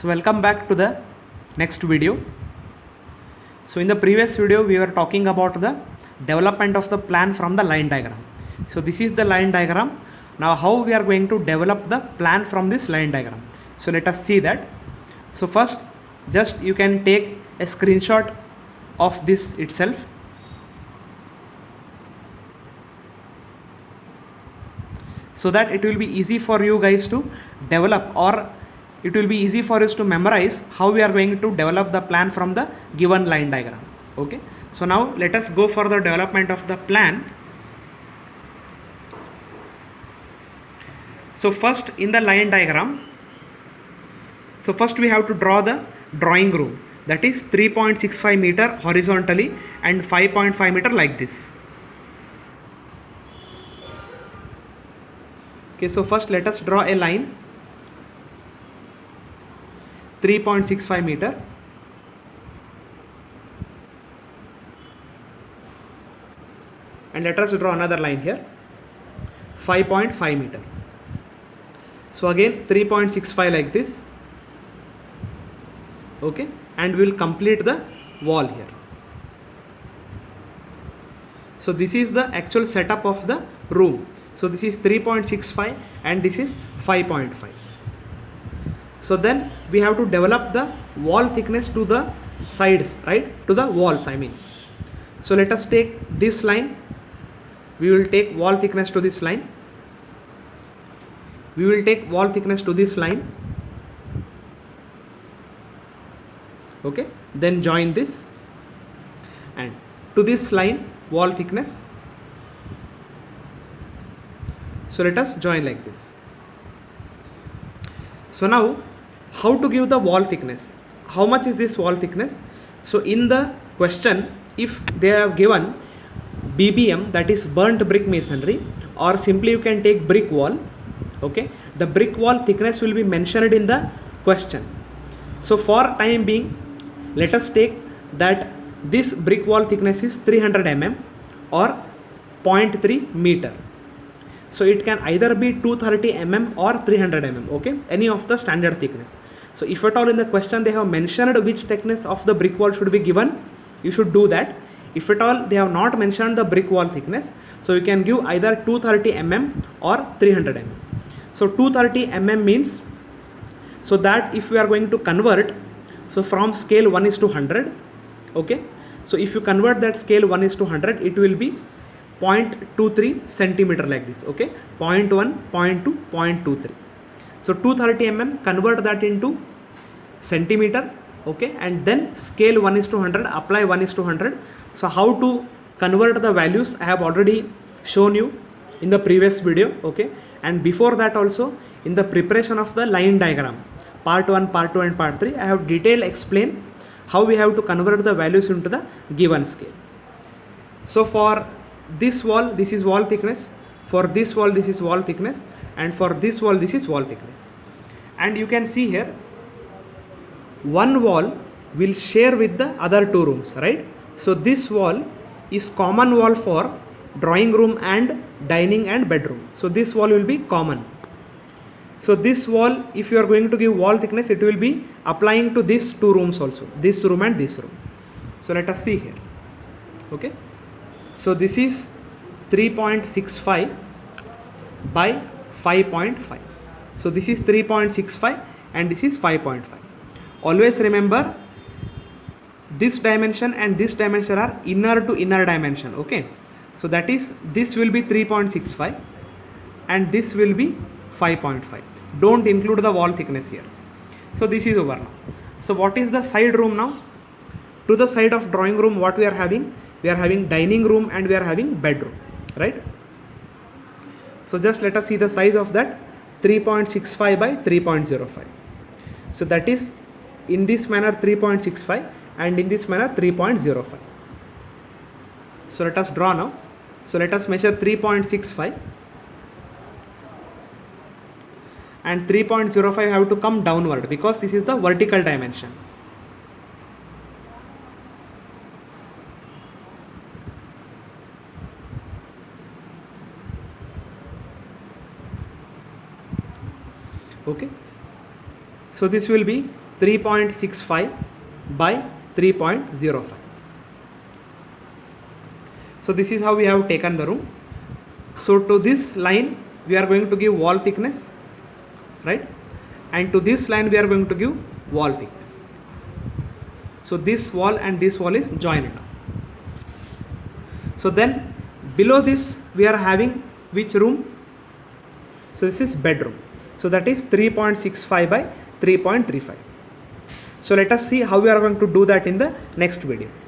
So welcome back to the next video. So in the previous video we were talking about the development of the plan from the line diagram. So this is the line diagram. Now how we are going to develop the plan from this line diagram. So let us see that. So first just you can take a screenshot of this itself. So that it will be easy for you guys to develop, or it will be easy for us to memorize how we are going to develop the plan from the given line diagram. Okay, so now let us go for the development of the plan. So first in the line diagram, so first we have to draw the drawing room, that is 3.65 meter horizontally and 5.5 meter like this. Okay, so first let us draw a line 3.65 meter, and let us draw another line here 5.5 meter. So again 3.65 like this. Okay, and we will complete the wall here. So this is the actual setup of the room. So this is 3.65 and this is 5.5. So then we have to develop the wall thickness to the sides, right, to the walls I mean. So let us take this line, we will take wall thickness to this line, we will take wall thickness to this line. Okay, then join this, and to this line wall thickness. So let us join like this. So now how to give the wall thickness? How much is this wall thickness? So in the question, if they have given BBM, that is burnt brick masonry, or simply you can take brick wall. Okay, the brick wall thickness will be mentioned in the question. So for time being, let us take that this brick wall thickness is 300 mm or 0.3 meter. So it can either be 230 mm or 300 mm, okay, any of the standard thickness. So if at all in the question they have mentioned which thickness of the brick wall should be given, you should do that. If at all they have not mentioned the brick wall thickness, so you can give either 230 mm or 300 mm. So 230 mm means, so that if we are going to convert, so from scale 1:100, okay, so if you convert that scale 1:100, it will be 0.23 centimeter like this. Okay, 0.1, 0.2, 0.23. So 230 mm, convert that into centimeter. Okay, and then scale 1:100, apply 1:100. So how to convert the values I have already shown you in the previous video. Okay, and before that also in the preparation of the line diagram part 1, part 2 and part 3, I have detailed explained how we have to convert the values into the given scale. So for this wall, this is wall thickness, for this wall this is wall thickness, and for this wall this is wall thickness. And you can see here one wall will share with the other two rooms, right? So this wall is common wall for drawing room and dining and bedroom. So this wall will be common. So this wall, if you are going to give wall thickness, it will be applying to these two rooms also, this room and this room. So let us see here. Okay, so this is 3.65 by 5.5. So this is 3.65 and this is 5.5. Always remember this dimension and this dimension are inner to inner dimension. Okay, so that is, this will be 3.65 and this will be 5.5. Don't include the wall thickness here. So this is over now. So what is the side room now? To the side of drawing room, what we are having? We are having dining room and we are having bedroom, right? So just let us see the size of that 3.65 by 3.05. So that is in this manner 3.65 and in this manner 3.05. So let us draw now. So let us measure 3.65 and 3.05 have to come downward because this is the vertical dimension. Okay, so this will be 3.65 by 3.05. So this is how we have taken the room. So to this line we are going to give wall thickness, right, and to this line we are going to give wall thickness. So this wall and this wall is joined now. So then below this we are having which room? So this is bedroom. So that is 3.65 by 3.35. So let us see how we are going to do that in the next video.